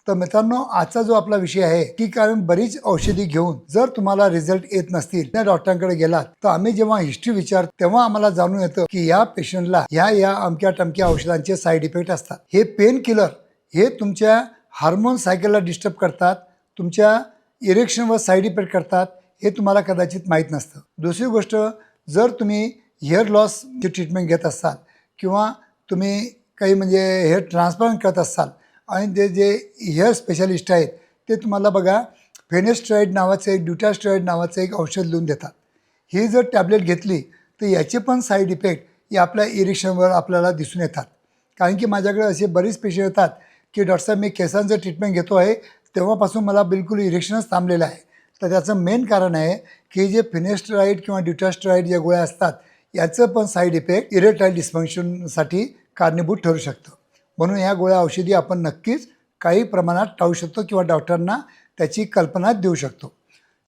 तर मित्रांनो, आजचा जो आपला विषय आहे की कारण बरीच औषधी घेऊन जर तुम्हाला रिझल्ट येत नसतील, त्या डॉक्टरांकडे गेलात तर आम्ही जेव्हा हिस्ट्री विचार तेव्हा आम्हाला जाणून येतं की या पेशंटला या अमक्या टमक्या औषधांचे साईड इफेक्ट असतात. हे पेन किलर हे तुमच्या हार्मोन सायकलला डिस्टर्ब करतात, तुमच्या इरेक्शनवर साईड इफेक्ट करतात, हे तुम्हाला कदाचित माहीत नसतं. दुसरी गोष्ट, जर तुम्ही हेअर लॉसची ट्रीटमेंट घेत असाल किंवा तुम्ही काही म्हणजे हेअर ट्रान्सप्लांट करत असाल आणि ते जे हेअर स्पेशालिस्ट आहेत ते तुम्हाला बघा फेनेस्ट्रॉइड नावाचं एक ड्युटास्ट्रॉइड नावाचं एक औषध लिहून देतात. ही जर टॅबलेट घेतली तर याचे पण साईड इफेक्ट हे आपल्या इरेक्शनवर आपल्याला दिसून येतात. कारण की माझ्याकडे असे बरेच पेशंट येतात की डॉक्टर साहेब, मी केसांचं ट्रीटमेंट घेतो आहे, तेव्हापासून मला बिलकुल इरेक्शनच थांबलेलं आहे. तर त्याचं मेन कारण आहे की जे फिनेस्ट्रॉइड किंवा ड्युटास्ट्रॉइड ज्या गोळ्या असतात याचं पण साईड इफेक्ट इरेक्टाईल डिस्फंक्शनसाठी कारणीभूत ठरू शकतं. म्हणून ह्या गोळ्या औषधी आपण नक्कीच काही प्रमाणात टाळू शकतो किंवा डॉक्टरांना त्याची कल्पना देऊ शकतो.